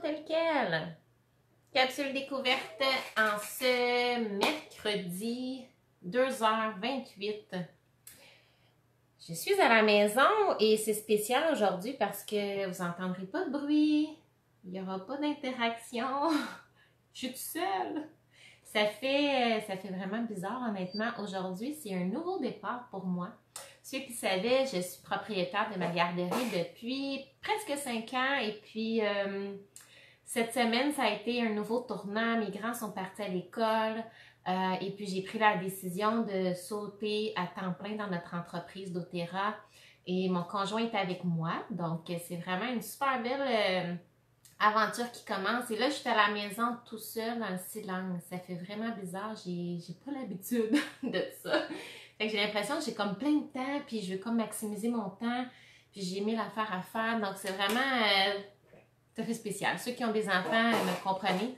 tel quel. Capsule découverte en ce mercredi 2h28. Je suis à la maison et c'est spécial aujourd'hui parce que vous n'entendrez pas de bruit, il n'y aura pas d'interaction, je suis toute seule. Ça fait vraiment bizarre honnêtement. Aujourd'hui, c'est un nouveau départ pour moi. Ceux qui savaient, je suis propriétaire de ma garderie depuis presque 5 ans et puis cette semaine, ça a été un nouveau tournant. Mes grands sont partis à l'école et puis j'ai pris la décision de sauter à temps plein dans notre entreprise d'Otera et mon conjoint est avec moi. Donc, c'est vraiment une super belle aventure qui commence. Et là, je suis à la maison tout seul dans le silence. Ça fait vraiment bizarre. J'ai pas l'habitude de ça. Fait que j'ai l'impression que j'ai comme plein de temps puis je veux comme maximiser mon temps. Puis j'ai mis l'affaire à faire. Donc, c'est vraiment... ça fait spécial. Ceux qui ont des enfants me comprenez.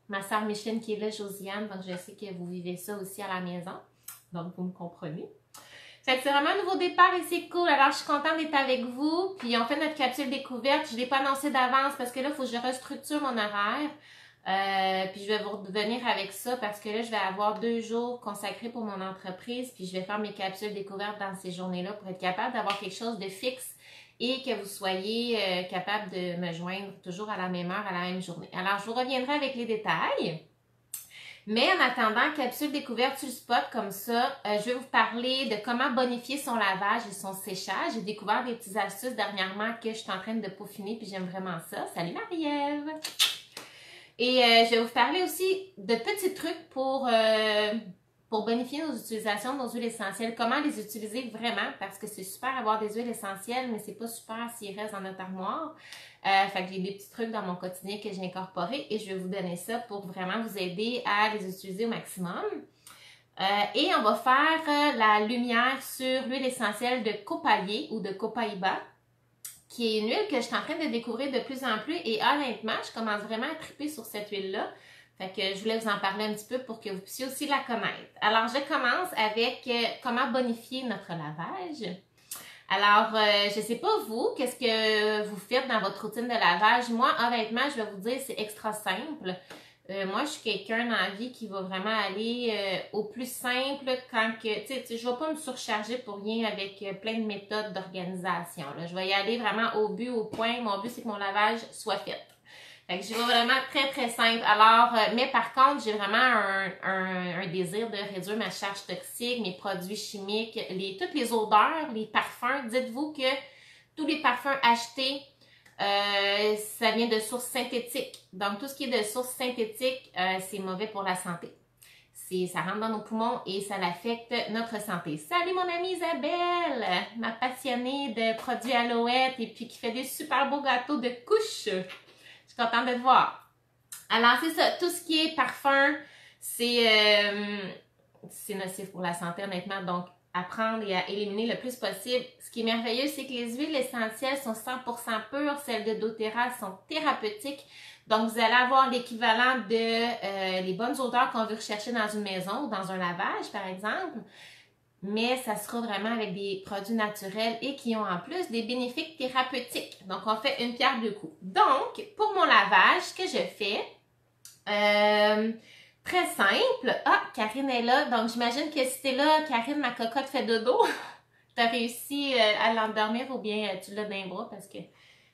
Ma soeur Micheline qui est là, Josiane, donc je sais que vous vivez ça aussi à la maison. Donc, vous me comprenez. Fait que c'est vraiment un nouveau départ et c'est cool. Alors, je suis contente d'être avec vous. Puis, on fait notre capsule découverte. Je ne l'ai pas annoncé d'avance parce que là, il faut que je restructure mon horaire. Puis, je vais vous revenir avec ça parce que là, je vais avoir 2 jours consacrés pour mon entreprise. Puis, je vais faire mes capsules découvertes dans ces journées-là pour être capable d'avoir quelque chose de fixe et que vous soyez capable de me joindre toujours à la même heure, à la même journée. Alors, je vous reviendrai avec les détails. Mais en attendant, capsule découverte sur le spot comme ça, je vais vous parler de comment bonifier son lavage et son séchage. J'ai découvert des petites astuces dernièrement que je suis en train de peaufiner puis j'aime vraiment ça. Salut Marie-Ève! Et je vais vous parler aussi de petits trucs pour bonifier nos utilisations de nos huiles essentielles. Comment les utiliser vraiment parce que c'est super avoir des huiles essentielles mais c'est pas super s'ils restent dans notre armoire. Fait que j'ai des petits trucs dans mon quotidien que j'ai incorporés et je vais vous donner ça pour vraiment vous aider à les utiliser au maximum. Et on va faire la lumière sur l'huile essentielle de copailler ou de copaïba, qui est une huile que je suis en train de découvrir de plus en plus et honnêtement, je commence vraiment à triper sur cette huile-là. Fait que je voulais vous en parler un petit peu pour que vous puissiez aussi la connaître. Alors, je commence avec comment bonifier notre lavage. Alors, je ne sais pas vous, qu'est-ce que vous faites dans votre routine de lavage. Moi, honnêtement, je vais vous dire, c'est extra simple. Moi, je suis quelqu'un dans la vie qui va vraiment aller au plus simple quand que, tu sais, je ne vais pas me surcharger pour rien avec plein de méthodes d'organisation. Je vais y aller vraiment au but, au point. Mon but, c'est que mon lavage soit fait. Fait que je vais vraiment très, très simple. Alors, mais par contre, j'ai vraiment un désir de réduire ma charge toxique, mes produits chimiques, toutes les odeurs, les parfums. Dites-vous que tous les parfums achetés, ça vient de sources synthétiques. Donc, tout ce qui est de sources synthétiques, c'est mauvais pour la santé. Ça rentre dans nos poumons et ça affecte notre santé. Salut mon amie Isabelle, ma passionnée de produits Alouette et puis qui fait des super beaux gâteaux de couches. Je suis contente de te voir. Alors, c'est ça. Tout ce qui est parfum, c'est nocif pour la santé, honnêtement. Donc, apprendre et à éliminer le plus possible. Ce qui est merveilleux, c'est que les huiles essentielles sont 100% pures. Celles de doTERRA sont thérapeutiques. Donc, vous allez avoir l'équivalent de les bonnes odeurs qu'on veut rechercher dans une maison ou dans un lavage, par exemple. Mais ça sera vraiment avec des produits naturels et qui ont en plus des bénéfices thérapeutiques. Donc, on fait une pierre deux coups. Donc, pour mon lavage, ce que je fais, très simple. Ah, Karine est là. Donc, j'imagine que si t'es là, Karine, ma cocotte fait dodo. Tu as réussi à l'endormir ou bien tu l'as dans les bras parce que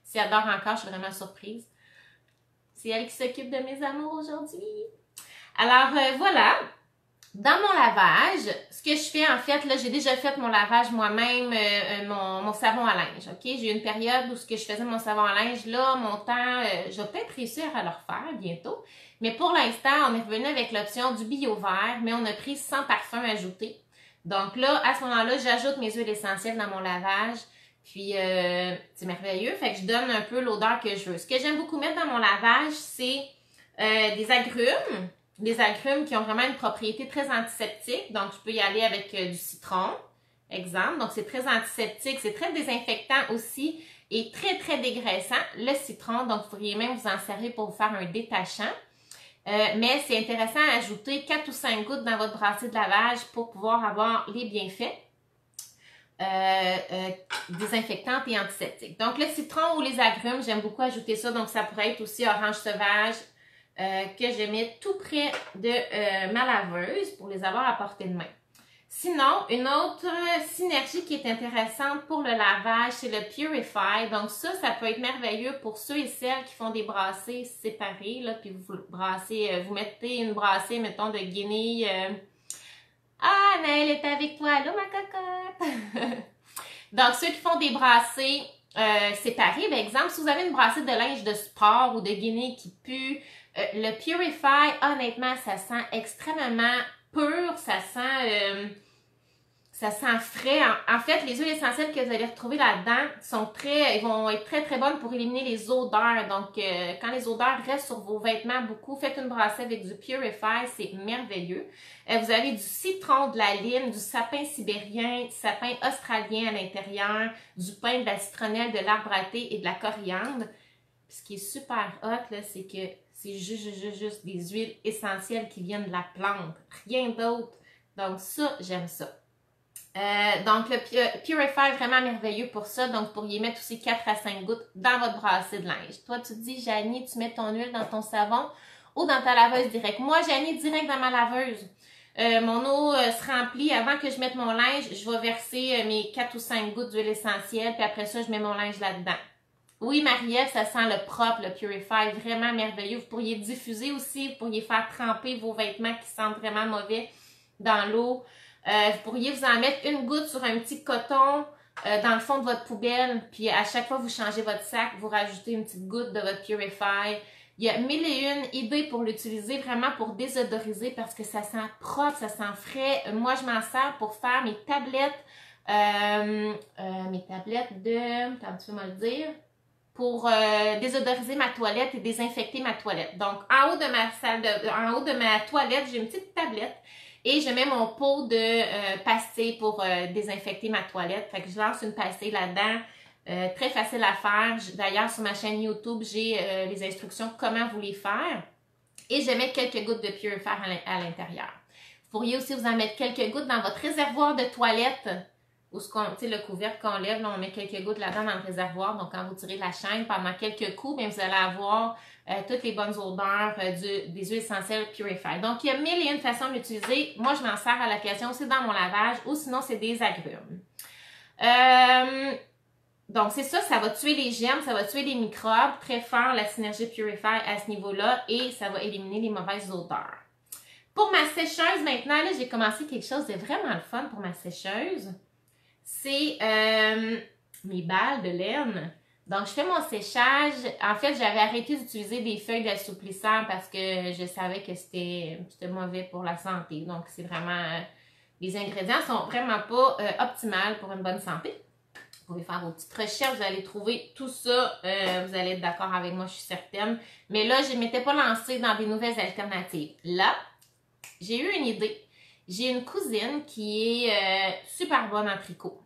si elle dort encore, je suis vraiment surprise. C'est elle qui s'occupe de mes amours aujourd'hui. Alors, voilà. Dans mon lavage, ce que je fais en fait, là, j'ai déjà fait mon lavage moi-même, mon savon à linge, ok? J'ai eu une période où ce que je faisais mon savon à linge, là, mon temps, je vais peut-être réussir à le refaire bientôt. Mais pour l'instant, on est revenu avec l'option du bio vert, mais on a pris sans parfum ajouté. Donc là, à ce moment-là, j'ajoute mes huiles essentielles dans mon lavage. Puis, c'est merveilleux. Fait que je donne un peu l'odeur que je veux. Ce que j'aime beaucoup mettre dans mon lavage, c'est des agrumes. Des agrumes qui ont vraiment une propriété très antiseptique. Donc, je peux y aller avec du citron, exemple. Donc, c'est très antiseptique. C'est très désinfectant aussi et très, très dégraissant. Le citron, donc, vous pourriez même vous en servir pour vous faire un détachant. Mais c'est intéressant à ajouter 4 ou 5 gouttes dans votre brassée de lavage pour pouvoir avoir les bienfaits. désinfectante et antiseptique. Donc, le citron ou les agrumes, j'aime beaucoup ajouter ça. Donc, ça pourrait être aussi orange sauvage que je mets tout près de ma laveuse pour les avoir à portée de main. Sinon, une autre synergie qui est intéressante pour le lavage, c'est le Purify. Donc ça peut être merveilleux pour ceux et celles qui font des brassées séparées, là, puis vous brassez, vous mettez une brassée, mettons, de guenilles. Ah, Naël est avec toi. Allô, ma cocotte! Donc, ceux qui font des brassées séparées, par exemple, si vous avez une brassée de linge de sport ou de guenilles qui pue, le Purify, honnêtement, ça sent extrêmement pur, ça sent frais. En fait, les huiles essentielles que vous allez retrouver là-dedans vont être très très bonnes pour éliminer les odeurs. Donc, quand les odeurs restent sur vos vêtements beaucoup, faites une brassée avec du Purify, c'est merveilleux. Vous avez du citron, de la lime, du sapin sibérien, du sapin australien à l'intérieur, du pain, de la citronnelle, de l'arbre à thé et de la coriandre. Puis, ce qui est super hot, là, c'est que c'est juste des huiles essentielles qui viennent de la plante. Rien d'autre. Donc ça, j'aime ça. Donc le Purify est vraiment merveilleux pour ça. Donc vous pourriez mettre aussi 4 à 5 gouttes dans votre brassée de linge. Toi, tu te dis, Janie, tu mets ton huile dans ton savon ou dans ta laveuse direct. Moi, Janie, direct dans ma laveuse. Mon eau se remplit. Avant que je mette mon linge, je vais verser mes 4 ou 5 gouttes d'huile essentielle. Puis après ça, je mets mon linge là-dedans. Oui, Marie-Ève, ça sent le propre, le Purify, vraiment merveilleux. Vous pourriez diffuser aussi, vous pourriez faire tremper vos vêtements qui sentent vraiment mauvais dans l'eau. Vous pourriez vous en mettre une goutte sur un petit coton dans le fond de votre poubelle. Puis à chaque fois que vous changez votre sac, vous rajoutez une petite goutte de votre Purify. Il y a mille et une idées pour l'utiliser, vraiment pour désodoriser parce que ça sent propre, ça sent frais. Moi, je m'en sers pour faire mes tablettes. Attends, tu peux me le dire? Pour désodoriser ma toilette et désinfecter ma toilette. Donc, en haut de ma toilette, j'ai une petite tablette et je mets mon pot de pastille pour désinfecter ma toilette. Fait que je lance une pastille là-dedans. Très facile à faire. D'ailleurs, sur ma chaîne YouTube, j'ai les instructions comment vous les faire. Et je mets quelques gouttes de Purify à l'intérieur. Vous pourriez aussi vous en mettre quelques gouttes dans votre réservoir de toilette. Ou le couvercle qu'on lève, là, on met quelques gouttes là-dedans dans le réservoir. Donc, quand vous tirez la chaîne pendant quelques coups, bien, vous allez avoir toutes les bonnes odeurs des huiles essentielles Purify. Donc, il y a mille et une façons de l'utiliser. Moi, je m'en sers à l'occasion aussi dans mon lavage ou sinon, c'est des agrumes. Donc, c'est ça, ça va tuer les germes, ça va tuer les microbes. Très fort, la synergie Purify à ce niveau-là et ça va éliminer les mauvaises odeurs. Pour ma sécheuse, maintenant, là, j'ai commencé quelque chose de vraiment le fun pour ma sécheuse. C'est mes balles de laine. Donc, je fais mon séchage. En fait, j'avais arrêté d'utiliser des feuilles d'assouplisseur parce que je savais que c'était mauvais pour la santé. Donc, c'est vraiment... les ingrédients sont vraiment pas optimales pour une bonne santé. Vous pouvez faire vos petites recherches, vous allez trouver tout ça. Vous allez être d'accord avec moi, je suis certaine. Mais là, je ne m'étais pas lancée dans des nouvelles alternatives. Là, j'ai eu une idée. J'ai une cousine qui est super bonne en tricot.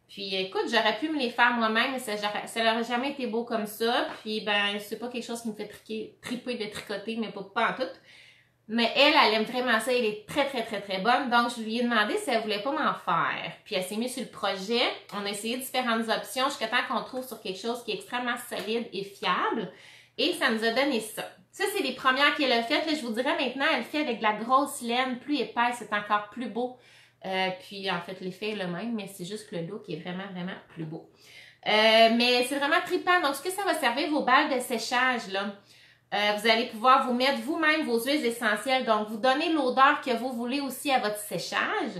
Puis écoute, j'aurais pu me les faire moi-même, mais ça n'aurait jamais été beau comme ça. Puis ben, c'est pas quelque chose qui me fait triper de tricoter, mais pas en tout. Mais elle aime vraiment ça, elle est très très très très bonne. Donc je lui ai demandé si elle voulait pas m'en faire. Puis elle s'est mise sur le projet. On a essayé différentes options jusqu'à temps qu'on trouve sur quelque chose qui est extrêmement solide et fiable. Et ça nous a donné ça. Ça, c'est les premières qu'elle a faites. Là, je vous dirais maintenant, elle fait avec de la grosse laine, plus épaisse, c'est encore plus beau. Puis en fait, l'effet est le même, mais c'est juste que le look est vraiment, vraiment plus beau. Mais c'est vraiment trippant. Donc, ce que ça va servir, vos balles de séchage, là. Vous allez pouvoir vous mettre vous-même vos huiles essentielles. Donc, vous donnez l'odeur que vous voulez aussi à votre séchage.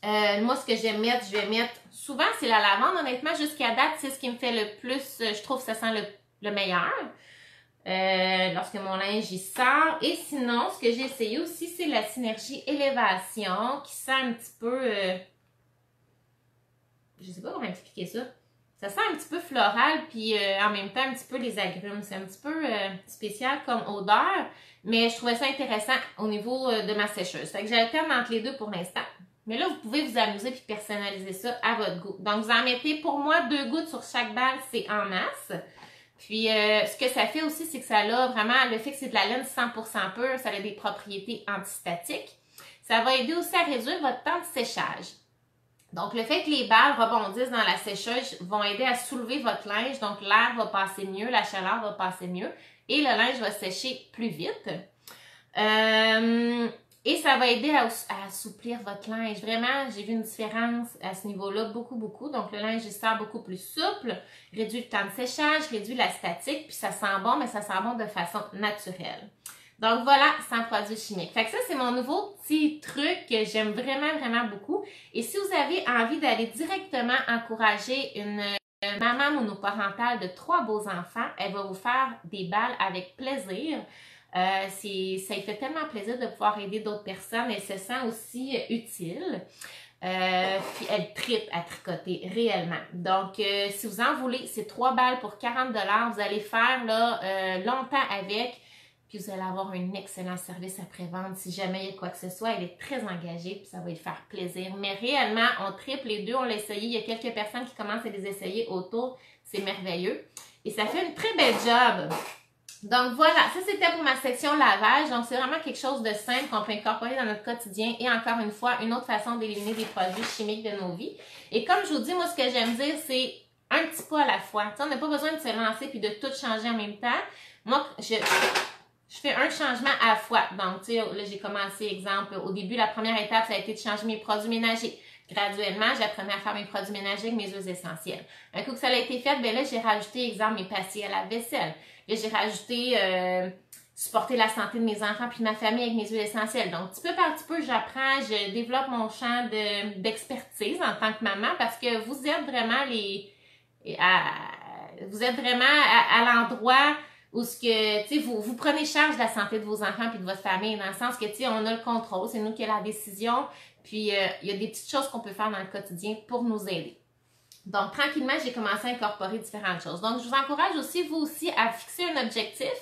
Moi, ce que je vais mettre, souvent, c'est la lavande. Honnêtement, jusqu'à date, c'est ce qui me fait le plus, je trouve que ça sent le meilleur. Lorsque mon linge y sort. Et sinon, ce que j'ai essayé aussi, c'est la synergie élévation qui sent un petit peu... je sais pas comment expliquer ça. Ça sent un petit peu floral, puis en même temps un petit peu les agrumes. C'est un petit peu spécial comme odeur, mais je trouvais ça intéressant au niveau de ma sécheuse. Fait que j'alterne entre les deux pour l'instant. Mais là, vous pouvez vous amuser puis personnaliser ça à votre goût. Donc, vous en mettez, pour moi, 2 gouttes sur chaque balle, c'est en masse. Puis, ce que ça fait aussi, c'est que ça a vraiment, le fait que c'est de la laine 100% pure, ça a des propriétés antistatiques. Ça va aider aussi à réduire votre temps de séchage. Donc, le fait que les balles rebondissent dans la sécheuse vont aider à soulever votre linge. Donc, l'air va passer mieux, la chaleur va passer mieux et le linge va sécher plus vite. Et ça va aider à assouplir votre linge. Vraiment, j'ai vu une différence à ce niveau-là, beaucoup, beaucoup. Donc, le linge il sort beaucoup plus souple, réduit le temps de séchage, réduit la statique, puis ça sent bon, mais ça sent bon de façon naturelle. Donc, voilà, sans produits chimiques. Fait que ça, c'est mon nouveau petit truc que j'aime vraiment, vraiment beaucoup. Et si vous avez envie d'aller directement encourager une maman monoparentale de 3 beaux enfants, elle va vous faire des balles avec plaisir. Ça lui fait tellement plaisir de pouvoir aider d'autres personnes. Elle se sent aussi utile. Puis elle tripe à tricoter réellement. Donc, si vous en voulez, c'est 3 balles pour 40 $. Vous allez faire là, longtemps avec. Puis vous allez avoir un excellent service après-vente. Si jamais il y a quoi que ce soit, elle est très engagée. Puis ça va lui faire plaisir. Mais réellement, on tripe les deux. On l'a essayé. Il y a quelques personnes qui commencent à les essayer autour. C'est merveilleux. Et ça fait une très belle job. Donc voilà, ça c'était pour ma section lavage. Donc c'est vraiment quelque chose de simple qu'on peut incorporer dans notre quotidien et encore une fois, une autre façon d'éliminer des produits chimiques de nos vies. Et comme je vous dis, moi ce que j'aime dire, c'est un petit pas à la fois. T'sais, on n'a pas besoin de se lancer puis de tout changer en même temps. Moi, je fais un changement à la fois. Donc tu sais, là j'ai commencé, exemple, au début, la première étape, ça a été de changer mes produits ménagers. Graduellement, j'apprenais à faire mes produits ménagers avec mes huiles essentielles. Un coup que ça a été fait, ben là, j'ai rajouté, exemple, mes pastilles à la vaisselle. Là, j'ai rajouté supporter la santé de mes enfants puis de ma famille avec mes huiles essentielles. Donc, petit peu par petit peu, j'apprends, je développe mon champ d'expertise en tant que maman parce que vous êtes vraiment à l'endroit où ce que, tu sais, vous prenez charge de la santé de vos enfants puis de votre famille, dans le sens que, tu sais, on a le contrôle, c'est nous qui avons la décision, puis il y a des petites choses qu'on peut faire dans le quotidien pour nous aider. Donc, tranquillement, j'ai commencé à incorporer différentes choses. Donc, je vous encourage aussi, vous aussi, à fixer un objectif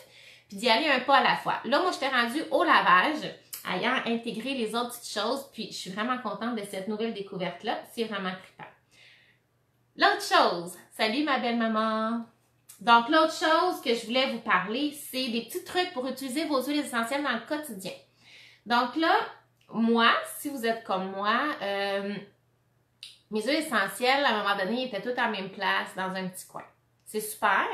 puis d'y aller un pas à la fois. Là, moi, je t'ai rendue au lavage, ayant intégré les autres petites choses, puis je suis vraiment contente de cette nouvelle découverte-là. C'est vraiment trippant. L'autre chose, salut ma belle maman! Donc, l'autre chose que je voulais vous parler, c'est des petits trucs pour utiliser vos huiles essentielles dans le quotidien. Donc là, moi, si vous êtes comme moi, mes huiles essentielles, à un moment donné, étaient toutes à la même place, dans un petit coin. C'est super.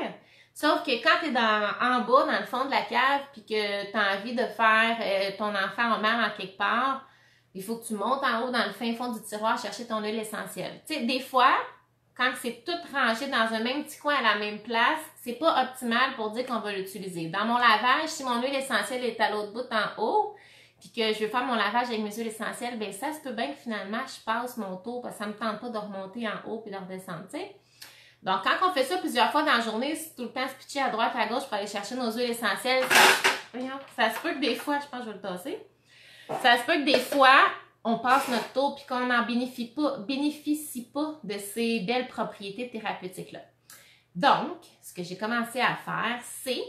Sauf que quand tu es en bas, dans le fond de la cave, puis que tu as envie de faire ton enfant en mer en quelque part, il faut que tu montes en haut dans le fin fond du tiroir chercher ton huile essentielle. Tu sais, des fois, quand c'est tout rangé dans un même petit coin à la même place, c'est pas optimal pour dire qu'on va l'utiliser. Dans mon lavage, si mon huile essentielle est à l'autre bout en haut, puis que je veux faire mon lavage avec mes huiles essentielles, bien ça se peut bien que finalement je passe mon tour parce que ça me tente pas de remonter en haut puis de redescendre, tu sais. Donc quand on fait ça plusieurs fois dans la journée, c'est tout le temps se pitcher à droite, à gauche pour aller chercher nos huiles essentielles. Ça se peut que des fois, je pense que je vais le tasser, ça se peut que des fois, on passe notre tour puis qu'on n'en bénéficie pas de ces belles propriétés thérapeutiques-là. Donc, ce que j'ai commencé à faire, c'est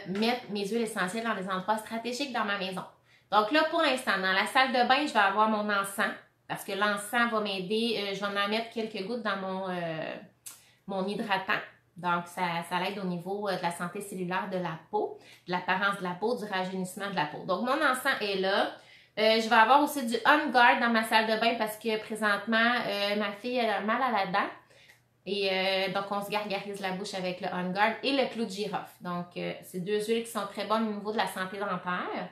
mettre mes huiles essentielles dans des endroits stratégiques dans ma maison. Donc là, pour l'instant, dans la salle de bain, je vais avoir mon encens parce que l'encens va m'aider. Je vais en mettre quelques gouttes dans mon hydratant. Donc, ça l'aide au niveau de la santé cellulaire de la peau, de l'apparence de la peau, du rajeunissement de la peau. Donc, mon encens est là. Je vais avoir aussi du On Guard dans ma salle de bain parce que présentement, ma fille elle a mal à la dent. Et donc, on se gargarise la bouche avec le On Guard et le clou de girofle. Donc, c'est deux huiles qui sont très bonnes au niveau de la santé dentaire.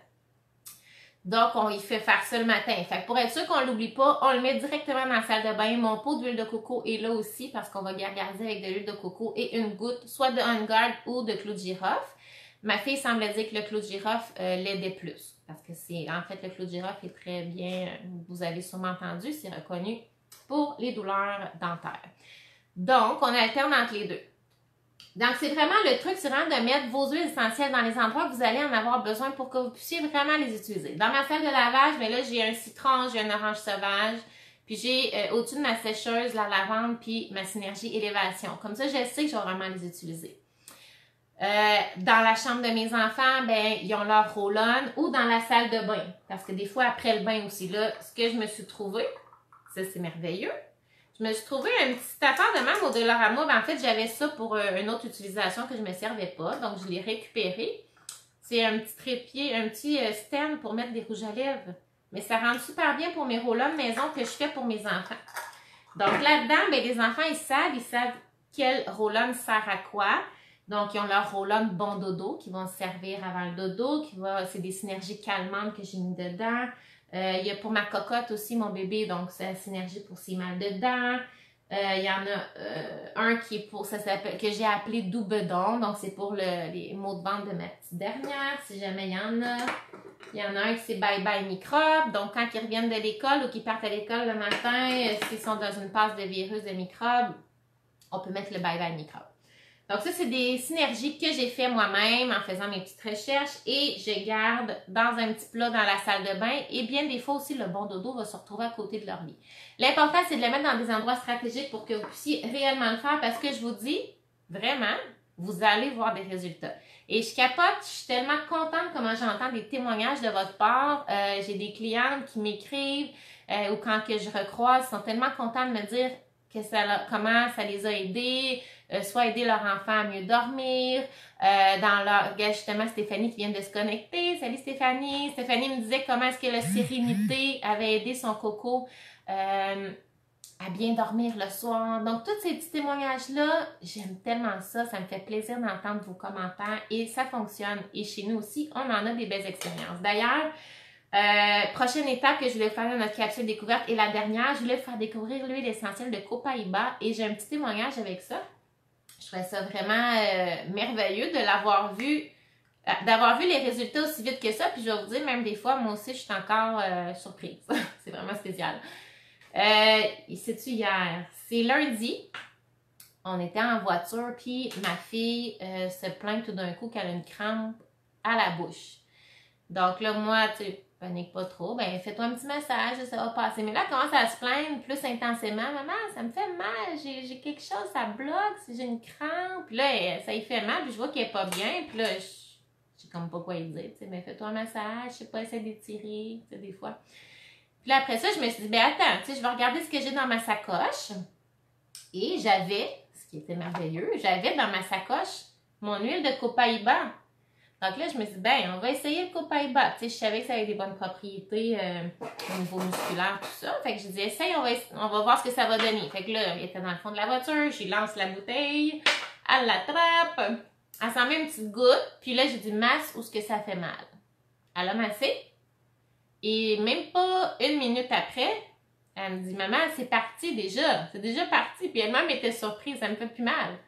Donc, on y fait faire ça le matin. Fait que pour être sûr qu'on ne l'oublie pas, on le met directement dans la salle de bain. Mon pot d'huile de coco est là aussi parce qu'on va gargariser avec de l'huile de coco et une goutte, soit de On Guard ou de clou de girofle. Ma fille semble dire que le clou de girofle l'aidait plus. Parce que en fait, le clou de girofle est très bien, vous avez sûrement entendu, c'est reconnu pour les douleurs dentaires. Donc, on alterne entre les deux. Donc, c'est vraiment le truc, c'est vraiment de mettre vos huiles essentielles dans les endroits où vous allez en avoir besoin pour que vous puissiez vraiment les utiliser. Dans ma salle de lavage, bien là, j'ai un citron, j'ai un orange sauvage, puis j'ai au-dessus de ma sécheuse la lavande, puis ma synergie élévation. Comme ça, je sais que je vais vraiment les utiliser. Dans la chambre de mes enfants, ben ils ont leur roll-on ou dans la salle de bain. Parce que des fois, après le bain aussi, là, ce que je me suis trouvé, ça c'est merveilleux. Je me suis trouvé un petit affaire de même au Dollarama. Ben, en fait, j'avais ça pour une autre utilisation que je ne me servais pas. Donc, je l'ai récupéré. C'est un petit trépied, un petit stand pour mettre des rouges à lèvres. Mais ça rentre super bien pour mes roll-on maison que je fais pour mes enfants. Donc là-dedans, ben, les enfants, ils savent quel roll-on sert à quoi. Donc, ils ont leur roll-on bon dodo qui vont se servir avant le dodo. C'est des synergies calmantes que j'ai mis dedans. Il y a pour ma cocotte aussi, mon bébé, donc c'est la synergie pour ses mal de dents. Il y en a un qui est pour, que j'ai appelé Doubedon, donc c'est pour les maux de ventre de ma petite dernière, si jamais il y en a. Il y en a un qui c'est Bye Bye Microbes, donc quand ils reviennent de l'école ou qu'ils partent à l'école le matin, s'ils sont dans une passe de virus de microbes, on peut mettre le Bye Bye Microbes. Donc ça, c'est des synergies que j'ai fait moi-même en faisant mes petites recherches et je garde dans un petit plat dans la salle de bain et bien des fois aussi, le bon dodo va se retrouver à côté de leur lit. L'important, c'est de le mettre dans des endroits stratégiques pour que vous puissiez réellement le faire parce que je vous dis, vraiment, vous allez voir des résultats. Et je capote, je suis tellement contente comment j'entends des témoignages de votre part. J'ai des clientes qui m'écrivent ou quand que je recroise, sont tellement contents de me dire que comment ça les a aidés, soit aider leur enfant à mieux dormir, justement Stéphanie qui vient de se connecter. Salut Stéphanie! Stéphanie me disait comment est-ce que la sérénité avait aidé son coco à bien dormir le soir. Donc, tous ces petits témoignages-là, j'aime tellement ça. Ça me fait plaisir d'entendre vos commentaires et ça fonctionne. Et chez nous aussi, on en a des belles expériences. D'ailleurs, prochaine étape que je voulais faire dans notre capsule découverte et la dernière, je voulais vous faire découvrir l'huile essentielle de Copaiba et j'ai un petit témoignage avec ça. Je trouvais ça vraiment merveilleux de l'avoir vu, d'avoir vu les résultats aussi vite que ça. Puis je vais vous dire, même des fois, moi aussi, je suis encore surprise. C'est vraiment spécial. C'est-tu hier? C'est lundi. On était en voiture, puis ma fille se plaint tout d'un coup qu'elle a une crampe à la bouche. Donc là, moi, tu sais, panique pas trop, ben fais-toi un petit massage, ça va passer. Mais là, elle commence à se plaindre plus intensément. Maman, ça me fait mal, j'ai quelque chose, ça bloque, si j'ai une crampe. Puis là, ça y fait mal, puis je vois qu'elle est pas bien. Puis là, je sais comme pas quoi lui dire, tu sais, mais fais-toi un massage, je sais pas, essaie d'étirer, tu sais, des fois. Puis là, après ça, je me suis dit, ben attends, tu sais, je vais regarder ce que j'ai dans ma sacoche. Et j'avais, ce qui était merveilleux, j'avais dans ma sacoche mon huile de Copaiba. Donc là, je me suis dit, ben, on va essayer le Copaiba. Tu sais, je savais que ça avait des bonnes propriétés au niveau musculaire, tout ça. Fait que j'ai dit, essaye, on va voir ce que ça va donner. Fait que là, elle était dans le fond de la voiture, j'y lance la bouteille, elle l'attrape, elle s'en met une petite goutte, puis là, j'ai dit, masse où ce que ça fait mal. Elle a massé, et même pas une minute après, elle me dit, maman, c'est parti déjà, c'est déjà parti. Puis elle-même était surprise, ça me fait plus mal.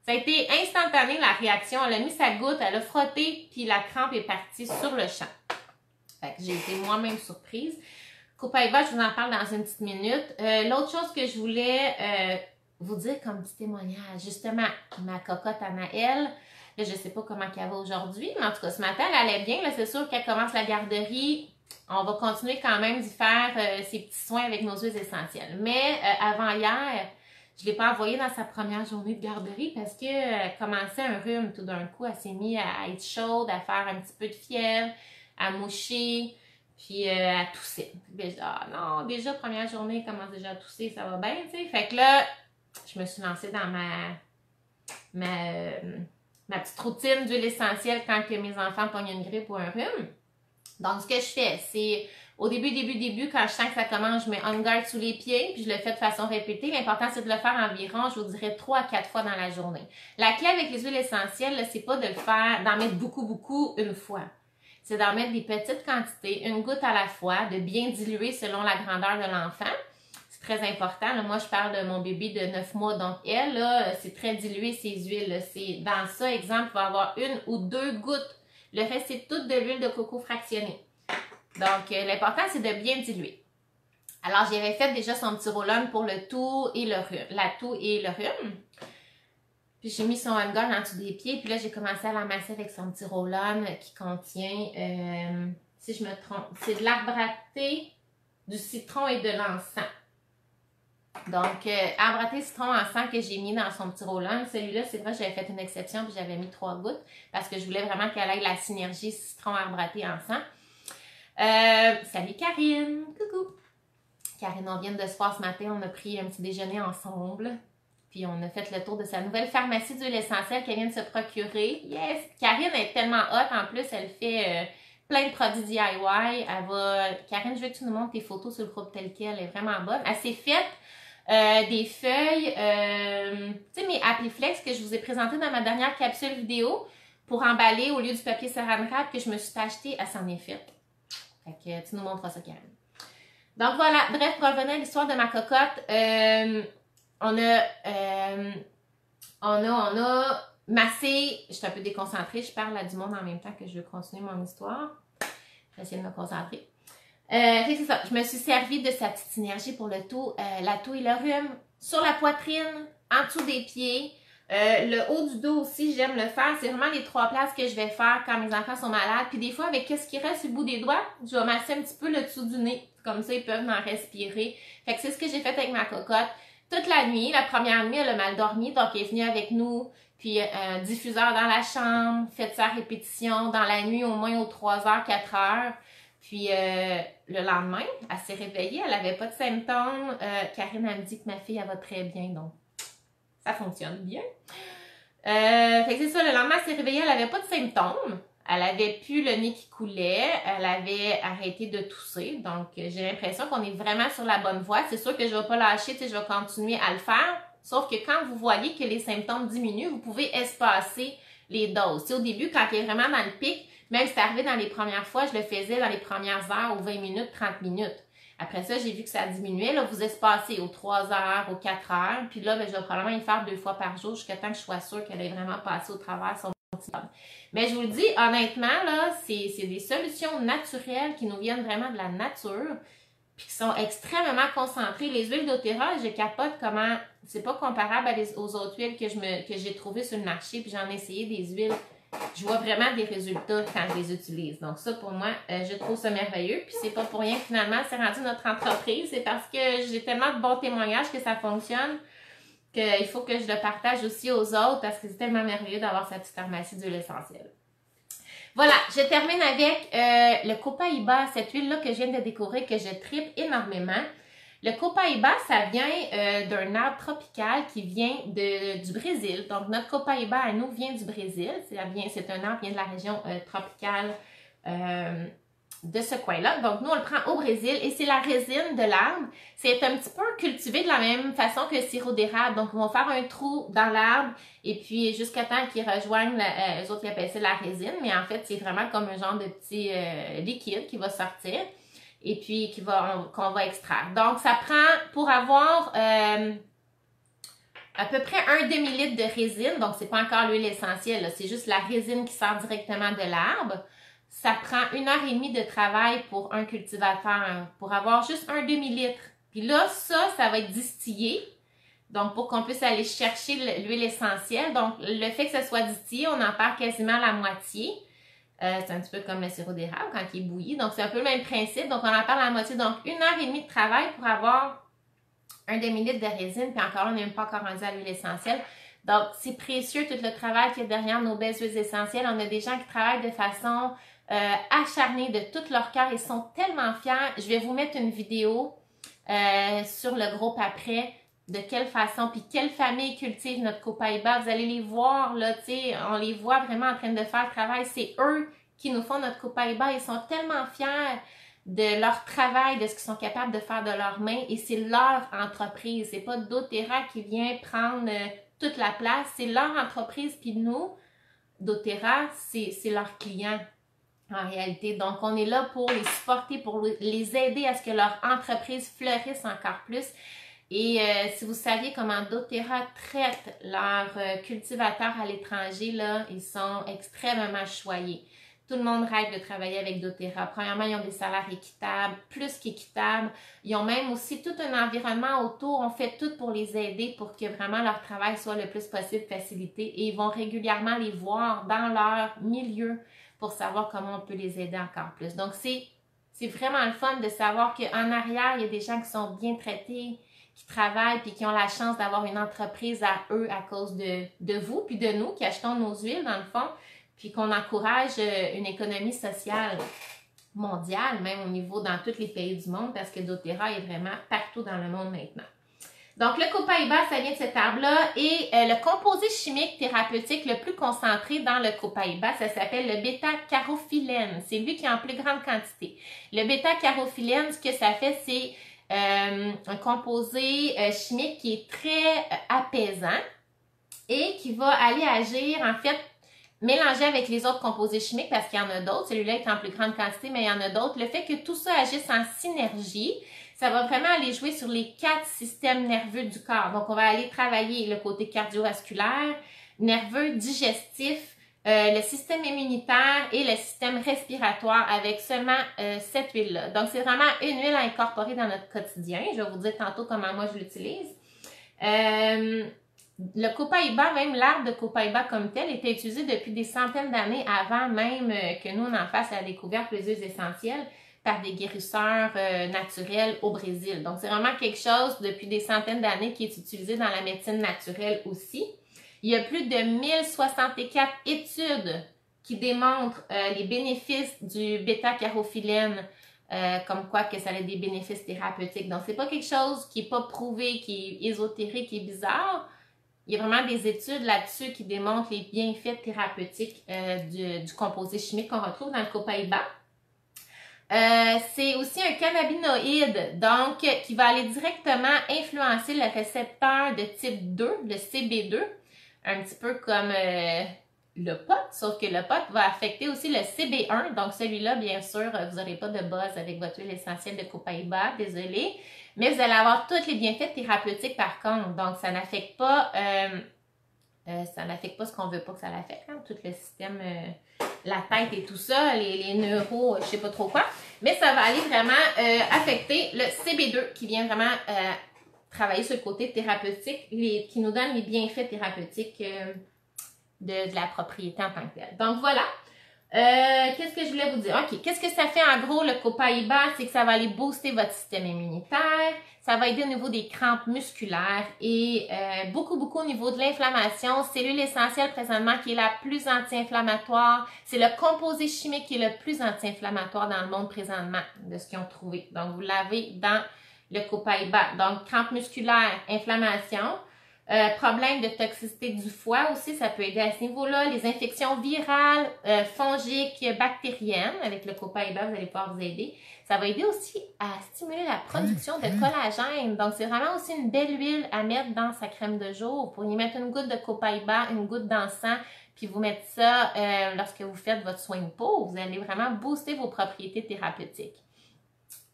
Ça a été instantané, la réaction. Elle a mis sa goutte, elle a frotté, puis la crampe est partie sur le champ. Fait que j'ai été moi-même surprise. Copaiba, je vous en parle dans une petite minute. L'autre chose que je voulais vous dire comme petit témoignage, justement, ma cocotte Anaëlle, là, je sais pas comment elle va aujourd'hui, mais en tout cas, ce matin, elle allait bien. Là, c'est sûr qu'elle commence la garderie. On va continuer quand même d'y faire ses petits soins avec nos huiles essentielles. Mais avant hier, je ne l'ai pas envoyée dans sa première journée de garderie parce qu'elle commençait un rhume tout d'un coup. Elle s'est mise à être chaude, à faire un petit peu de fièvre, à moucher, puis à tousser. Puis je dis, ah non, déjà première journée, elle commence déjà à tousser, ça va bien, tu sais. Fait que là, je me suis lancée dans ma petite routine d'huile essentielle quand que mes enfants pognent une grippe ou un rhume. Donc, ce que je fais, c'est au début, quand je sens que ça commence, je mets On Guard sous les pieds, puis je le fais de façon répétée. L'important, c'est de le faire environ, je vous dirais, 3 à 4 fois dans la journée. La clé avec les huiles essentielles, c'est pas de le faire, d'en mettre beaucoup une fois. C'est d'en mettre des petites quantités, une goutte à la fois, de bien diluer selon la grandeur de l'enfant. C'est très important. Là, moi, je parle de mon bébé de 9 mois, donc elle, là, c'est très dilué, ces huiles. C'est dans ça, exemple, il va y avoir 1 ou 2 gouttes. Le reste, c'est toute de l'huile de coco fractionnée. Donc, l'important, c'est de bien diluer. Alors, j'avais fait déjà son petit roll-on pour le toux et le rhume, la toux et le rhume. Puis, j'ai mis son On Guard en dessous des pieds. Puis là, j'ai commencé à l'amasser avec son petit roll-on qui contient, si je me trompe, c'est de l'arbre à thé, du citron et de l'encens. Donc, arbre à thé, citron, encens que j'ai mis dans son petit roll-on. Celui-là, c'est vrai, j'avais fait une exception puis j'avais mis 3 gouttes parce que je voulais vraiment qu'elle ait la synergie citron, arbre à thé, encens. Salut Karine! Coucou! Karine, on vient de se voir ce matin, on a pris un petit déjeuner ensemble. Puis on a fait le tour de sa nouvelle pharmacie d'huile essentielle qu'elle vient de se procurer. Yes! Karine est tellement hot, en plus, elle fait plein de produits DIY. Karine, je veux que tu nous montres tes photos sur le groupe tel quel, elle est vraiment bonne. Elle s'est faite des feuilles, tu sais, mes Happy Flex que je vous ai présenté dans ma dernière capsule vidéo pour emballer au lieu du papier Saran Wrap que je me suis acheté, elle s'en est faite. Fait que tu nous montreras ça, Karine. Donc voilà, bref, pour revenir à l'histoire de ma cocotte, on a massé, je suis un peu déconcentrée, je parle à du monde en même temps que je veux continuer mon histoire. Je vais essayer de me concentrer. C'est ça, je me suis servi de sa petite énergie pour le tout, la toux et le rhume, sur la poitrine, en dessous des pieds, le haut du dos aussi, j'aime le faire. C'est vraiment les 3 places que je vais faire quand mes enfants sont malades. Puis des fois, avec ce qui reste sur le bout des doigts, je vais masser un petit peu le dessous du nez. Comme ça, ils peuvent en respirer. Fait que c'est ce que j'ai fait avec ma cocotte. Toute la nuit, la première nuit, elle a mal dormi. Donc, elle est venue avec nous. Puis, diffuseur dans la chambre, fait sa répétition dans la nuit, au moins aux 3h, 4h. Puis, le lendemain, elle s'est réveillée. Elle n'avait pas de symptômes. Karine, elle me dit que ma fille, elle va très bien. Donc, ça fonctionne bien. Fait que c'est ça, le lendemain, elle s'est réveillée, elle n'avait pas de symptômes. Elle avait plus le nez qui coulait. Elle avait arrêté de tousser. Donc, j'ai l'impression qu'on est vraiment sur la bonne voie. C'est sûr que je ne vais pas lâcher, je vais continuer à le faire. Sauf que quand vous voyez que les symptômes diminuent, vous pouvez espacer les doses. T'sais, au début, quand il est vraiment dans le pic, même si c'est arrivé dans les premières fois, je le faisais dans les premières heures, aux 20 minutes, 30 minutes. Après ça, j'ai vu que ça diminuait. Là, vous espacez aux 3 heures, aux 4 heures. Puis là, ben, je vais probablement y faire 2 fois par jour jusqu'à temps que je sois sûre qu'elle ait vraiment passé au travers son petit. Mais je vous le dis, honnêtement, là, c'est des solutions naturelles qui nous viennent vraiment de la nature puis qui sont extrêmement concentrées. Les huiles doTERRA, je capote comment c'est pas comparable aux autres huiles que j'ai trouvées sur le marché. Puis j'en ai essayé des huiles. Je vois vraiment des résultats quand je les utilise. Donc ça, pour moi, je trouve ça merveilleux. Puis c'est pas pour rien que finalement, c'est rendu notre entreprise. C'est parce que j'ai tellement de bons témoignages que ça fonctionne qu'il faut que je le partage aussi aux autres parce que c'est tellement merveilleux d'avoir cette petite pharmacie d'huile essentielle. Voilà, je termine avec le Copaiba, cette huile-là que je viens de découvrir, que je tripe énormément. Le Copaiba, ça vient d'un arbre tropical qui vient du Brésil. Donc, notre Copaiba à nous vient du Brésil. C'est un arbre qui vient de la région tropicale de ce coin-là. Donc, nous, on le prend au Brésil et c'est la résine de l'arbre. C'est un petit peu cultivé de la même façon que le sirop d'érable. Donc, on va faire un trou dans l'arbre et puis jusqu'à temps qu'ils rejoignent, eux autres, ils appellent ça la résine. Mais en fait, c'est vraiment comme un genre de petit liquide qui va sortir et puis qu'on va extraire. Donc, ça prend, pour avoir à peu près un demi-litre de résine, donc c'est pas encore l'huile essentielle, c'est juste la résine qui sort directement de l'arbre. Ça prend 1h30 de travail pour un cultivateur, pour avoir juste un demi-litre. Puis là, ça va être distillé, donc pour qu'on puisse aller chercher l'huile essentielle. Donc, le fait que ça soit distillé, on en perd quasiment la moitié. C'est un petit peu comme le sirop d'érable quand il est bouilli. Donc, c'est un peu le même principe. Donc, on en perd la moitié. Donc, 1h30 de travail pour avoir un demi-litre de résine. Puis encore là, on n'est même pas encore rendu à l'huile essentielle. Donc, c'est précieux tout le travail qu'il y a derrière nos belles huiles essentielles. On a des gens qui travaillent de façon acharnée de tout leur cœur. Ils sont tellement fiers. Je vais vous mettre une vidéo sur le groupe après de quelle façon, puis quelle famille cultive notre Copaiba. Vous allez les voir, là, tu sais, on les voit vraiment en train de faire le travail. C'est eux qui nous font notre Copaiba. Ils sont tellement fiers de leur travail, de ce qu'ils sont capables de faire de leurs mains et c'est leur entreprise. C'est pas doTERRA qui vient prendre toute la place. C'est leur entreprise, puis nous, doTERRA, c'est leurs clients en réalité. Donc, on est là pour les supporter, pour les aider à ce que leur entreprise fleurisse encore plus. Et si vous saviez comment doTERRA traite leurs cultivateurs à l'étranger, là, ils sont extrêmement choyés. Tout le monde rêve de travailler avec doTERRA. Premièrement, ils ont des salaires équitables, plus qu'équitables. Ils ont même aussi tout un environnement autour. On fait tout pour les aider pour que vraiment leur travail soit le plus possible facilité. Et ils vont régulièrement les voir dans leur milieu pour savoir comment on peut les aider encore plus. Donc, c'est vraiment le fun de savoir qu'en arrière, il y a des gens qui sont bien traités, qui travaillent puis qui ont la chance d'avoir une entreprise à eux à cause de vous puis de nous qui achetons nos huiles dans le fond, puis qu'on encourage une économie sociale mondiale, même au niveau dans tous les pays du monde parce que doTERRA est vraiment partout dans le monde maintenant. Donc, le copaiba, ça vient de cet arbre-là. Et le composé chimique thérapeutique le plus concentré dans le copaiba, ça s'appelle le bêta-carotène. C'est lui qui est en plus grande quantité. Le bêta-carotène, ce que ça fait, c'est un composé chimique qui est très apaisant et qui va aller agir, en fait, mélanger avec les autres composés chimiques parce qu'il y en a d'autres. Celui-là est en plus grande quantité, mais il y en a d'autres. Le fait que tout ça agisse en synergie, ça va vraiment aller jouer sur les 4 systèmes nerveux du corps. Donc, on va aller travailler le côté cardiovasculaire, nerveux, digestif, le système immunitaire et le système respiratoire avec seulement cette huile-là. Donc, c'est vraiment une huile à incorporer dans notre quotidien. Je vais vous dire tantôt comment moi je l'utilise. Le copaiba, même l'arbre de copaiba comme tel, était utilisé depuis des centaines d'années avant même que nous on en fasse la découverte des huiles essentielles par des guérisseurs naturels au Brésil. Donc, c'est vraiment quelque chose depuis des centaines d'années qui est utilisé dans la médecine naturelle aussi. Il y a plus de 1064 études qui démontrent les bénéfices du bêta-carotène, comme quoi que ça a des bénéfices thérapeutiques. Donc, c'est pas quelque chose qui n'est pas prouvé, qui est ésotérique, qui est bizarre. Il y a vraiment des études là-dessus qui démontrent les bienfaits thérapeutiques du composé chimique qu'on retrouve dans le copaiba. C'est aussi un cannabinoïde, donc qui va aller directement influencer le récepteur de type 2, le CB2, un petit peu comme le pot, sauf que le pot va affecter aussi le CB1, donc celui-là, bien sûr, vous n'aurez pas de buzz avec votre huile essentielle de copaiba, désolé, mais vous allez avoir tous les bienfaits thérapeutiques par contre, donc ça n'affecte pas ce qu'on veut pas que ça l'affecte, hein, tout le système, la tête et tout ça, les neuros, je sais pas trop quoi, mais ça va aller vraiment affecter le CB2 qui vient vraiment travailler sur le côté thérapeutique, qui nous donne les bienfaits thérapeutiques de la propriété en tant que telle. Donc voilà. Qu'est-ce que je voulais vous dire? OK. Qu'est-ce que ça fait en gros le copaiba? C'est que ça va aller booster votre système immunitaire. Ça va aider au niveau des crampes musculaires et beaucoup au niveau de l'inflammation. C'est l'huile essentielle présentement qui est la plus anti-inflammatoire. C'est le composé chimique qui est le plus anti-inflammatoire dans le monde présentement de ce qu'ils ont trouvé. Donc, vous l'avez dans le copaiba. Donc, crampes musculaires, inflammation. Problème de toxicité du foie aussi, ça peut aider à ce niveau-là. Les infections virales, fongiques, bactériennes, avec le copaiba, vous allez pouvoir vous aider. Ça va aider aussi à stimuler la production de collagène. Donc, c'est vraiment aussi une belle huile à mettre dans sa crème de jour. Vous pourriez mettre une goutte de copaiba, une goutte d'encens, puis vous mettre ça lorsque vous faites votre soin de peau. Vous allez vraiment booster vos propriétés thérapeutiques.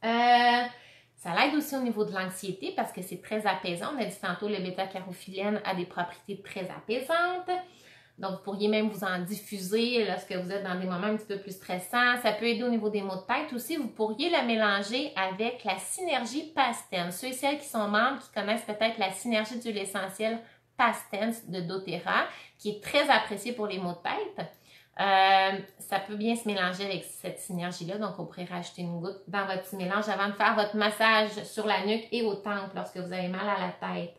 Ça l'aide aussi au niveau de l'anxiété parce que c'est très apaisant. On a dit tantôt, le bêta-carotène a des propriétés très apaisantes. Donc, vous pourriez même vous en diffuser lorsque vous êtes dans des moments un petit peu plus stressants. Ça peut aider au niveau des maux de tête aussi. Vous pourriez le mélanger avec la synergie Pastens. Ceux et celles qui sont membres, qui connaissent peut-être la synergie d'huile essentielle Pastens de doTERRA, qui est très appréciée pour les maux de tête. Ça peut bien se mélanger avec cette synergie-là. Donc, on pourrait rajouter une goutte dans votre petit mélange avant de faire votre massage sur la nuque et aux tempes lorsque vous avez mal à la tête.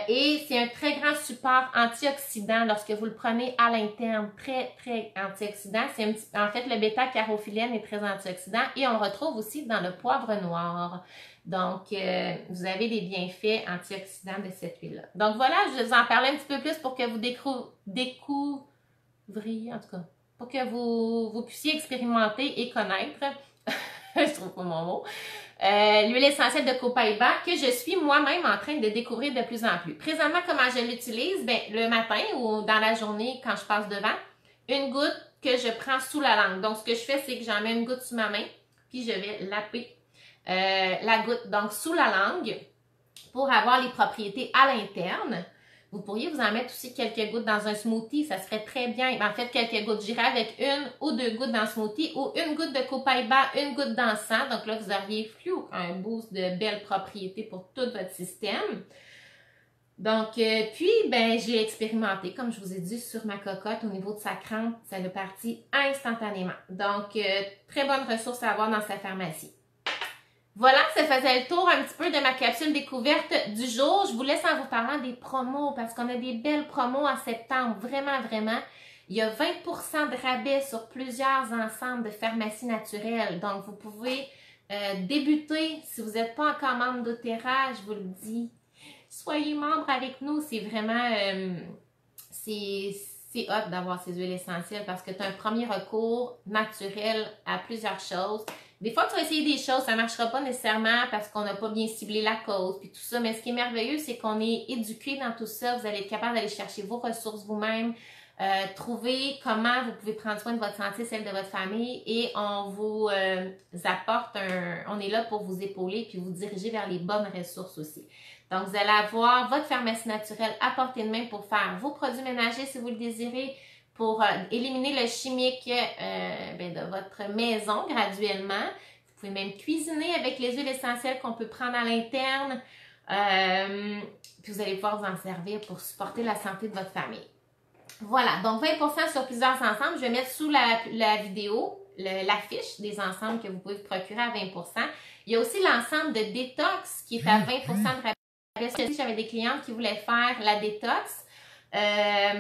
Et c'est un très grand support antioxydant lorsque vous le prenez à l'interne. Très, très antioxydant. En fait, le bêta-carotène est très antioxydant et on le retrouve aussi dans le poivre noir. Donc, vous avez des bienfaits antioxydants de cette huile-là. Donc, voilà, je vais vous en parler un petit peu plus pour que vous découvriez, en tout cas, pour que vous puissiez expérimenter et connaître. Je trouve pas mon mot. L'huile essentielle de copaiba que je suis moi-même en train de découvrir de plus en plus. Présentement, comment je l'utilise? Ben, le matin ou dans la journée quand je passe devant, une goutte que je prends sous la langue. Donc, ce que je fais, c'est que j'en mets une goutte sous ma main, puis je vais laper la goutte donc sous la langue pour avoir les propriétés à l'interne. Vous pourriez vous en mettre aussi quelques gouttes dans un smoothie, ça se ferait très bien. En fait, quelques gouttes, j'irais avec une ou deux gouttes dans le smoothie ou une goutte de copaiba, une goutte d'encens. Donc là, vous auriez un boost de belles propriétés pour tout votre système. Donc, puis, ben, j'ai expérimenté, comme je vous ai dit, sur ma cocotte au niveau de sa crampe. Ça est parti instantanément. Donc, très bonne ressource à avoir dans sa pharmacie. Voilà, ça faisait le tour un petit peu de ma capsule découverte du jour. Je vous laisse en vous parlant des promos parce qu'on a des belles promos en septembre. Vraiment, vraiment. Il y a 20% de rabais sur plusieurs ensembles de pharmacie naturelle. Donc, vous pouvez débuter si vous n'êtes pas encore membre doTERRA, je vous le dis. soyez membre avec nous. C'est vraiment, c'est hot d'avoir ces huiles essentielles parce que tu as un premier recours naturel à plusieurs choses. Des fois, tu vas essayer des choses, ça ne marchera pas nécessairement parce qu'on n'a pas bien ciblé la cause, puis tout ça. Mais ce qui est merveilleux, c'est qu'on est éduqué dans tout ça. Vous allez être capable d'aller chercher vos ressources vous-même, trouver comment vous pouvez prendre soin de votre santé, celle de votre famille, et on vous apporte on est là pour vous épauler puis vous diriger vers les bonnes ressources aussi. Donc, vous allez avoir votre pharmacie naturelle à portée de main pour faire vos produits ménagers si vous le désirez, pour éliminer le chimique de votre maison graduellement. Vous pouvez même cuisiner avec les huiles essentielles qu'on peut prendre à l'interne. Puis vous allez pouvoir vous en servir pour supporter la santé de votre famille. Voilà, donc 20% sur plusieurs ensembles. Je vais mettre sous la vidéo l'affiche des ensembles que vous pouvez vous procurer à 20%. Il y a aussi l'ensemble de détox qui est à 20% de rabais. J'avais des clientes qui voulaient faire la détox. À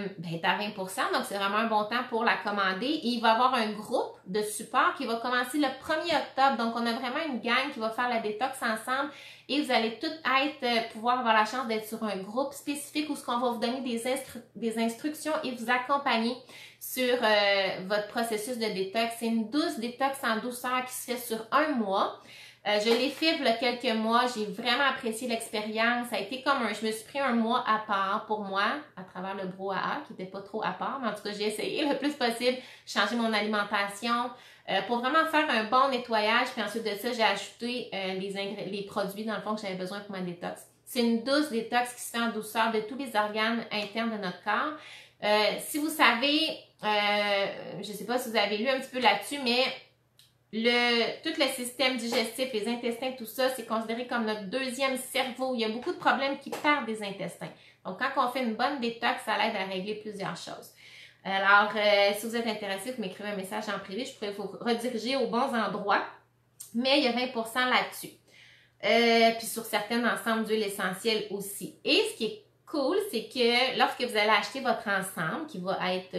20%, donc c'est vraiment un bon temps pour la commander. Et il va y avoir un groupe de support qui va commencer le 1er octobre. Donc, on a vraiment une gang qui va faire la détox ensemble et vous allez toutes pouvoir avoir la chance d'être sur un groupe spécifique où on va vous donner des instructions et vous accompagner sur votre processus de détox. C'est une douce détox en douceur qui se fait sur 1 mois. Je l'ai fait il y a quelques mois, j'ai vraiment apprécié l'expérience. Ça a été comme je me suis pris un mois à part pour moi, à travers le brouhaha, qui n'était pas trop à part, mais en tout cas, j'ai essayé le plus possible, changer mon alimentation, pour vraiment faire un bon nettoyage. Puis ensuite de ça, j'ai ajouté les produits, dans le fond, que j'avais besoin pour ma détox. C'est une douce détox qui se fait en douceur de tous les organes internes de notre corps. Si vous savez, je ne sais pas si vous avez lu un petit peu là-dessus, mais tout le système digestif, les intestins, tout ça, c'est considéré comme notre deuxième cerveau. Il y a beaucoup de problèmes qui partent des intestins. Donc, quand on fait une bonne détox, ça aide à régler plusieurs choses. Alors, si vous êtes intéressé, vous m'écrivez un message en privé, je pourrais vous rediriger aux bons endroits. Mais il y a 20% là-dessus. Puis sur certains ensembles d'huiles essentielles aussi. Et ce qui est cool, c'est que lorsque vous allez acheter votre ensemble, qui va être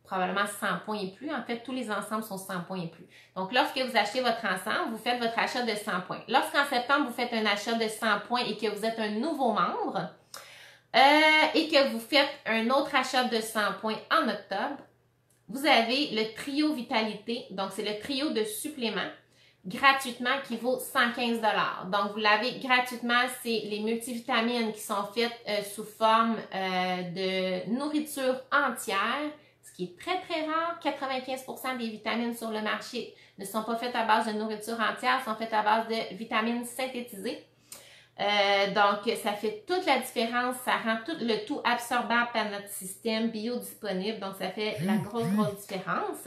probablement 100 points et plus. En fait, tous les ensembles sont 100 points et plus. Donc, lorsque vous achetez votre ensemble, vous faites votre achat de 100 points. Lorsqu'en septembre, vous faites un achat de 100 points et que vous êtes un nouveau membre et que vous faites un autre achat de 100 points en octobre, vous avez le trio Vitalité. Donc, c'est le trio de suppléments gratuitement qui vaut 115 $. Donc, vous l'avez gratuitement. C'est les multivitamines qui sont faites sous forme de nourriture entière, ce qui est très, très rare. 95% des vitamines sur le marché ne sont pas faites à base de nourriture entière, sont faites à base de vitamines synthétisées. Donc, ça fait toute la différence. Ça rend le tout absorbable par notre système, biodisponible. Donc, ça fait la grosse différence.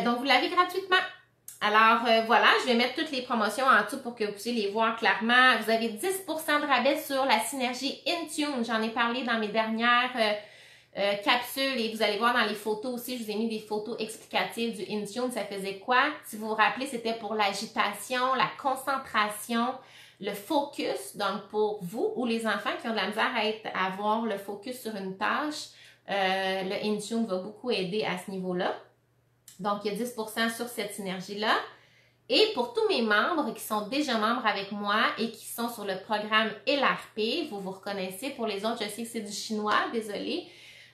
Donc, vous l'avez gratuitement. Alors, voilà, je vais mettre toutes les promotions en dessous pour que vous puissiez les voir clairement. Vous avez 10% de rabais sur la synergie Intune. J'en ai parlé dans mes dernières capsules et vous allez voir dans les photos aussi, je vous ai mis des photos explicatives du Intune. Ça faisait quoi? Si vous vous rappelez, c'était pour l'agitation, la concentration, le focus. Donc, pour vous ou les enfants qui ont de la misère à avoir le focus sur une tâche, le Intune va beaucoup aider à ce niveau-là. Donc, il y a 10% sur cette synergie-là. Et pour tous mes membres qui sont déjà membres avec moi et qui sont sur le programme LRP, vous vous reconnaissez. Pour les autres, je sais que c'est du chinois, désolée.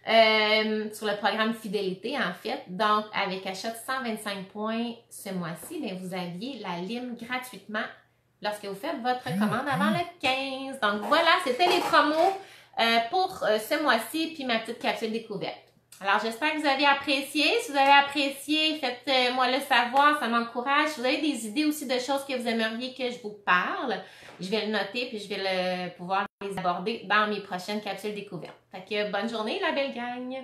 Sur le programme Fidélité, en fait. Donc, avec achat de 125 points ce mois-ci, bien, vous aviez la lime gratuitement lorsque vous faites votre commande avant le 15. Donc, voilà, c'était les promos pour ce mois-ci, puis ma petite capsule découverte. Alors, j'espère que vous avez apprécié. Si vous avez apprécié, faites-moi le savoir, ça m'encourage. Si vous avez des idées aussi de choses que vous aimeriez que je vous parle, je vais le noter puis je vais pouvoir les aborder dans mes prochaines capsules découvertes. Fait que bonne journée, la belle gang!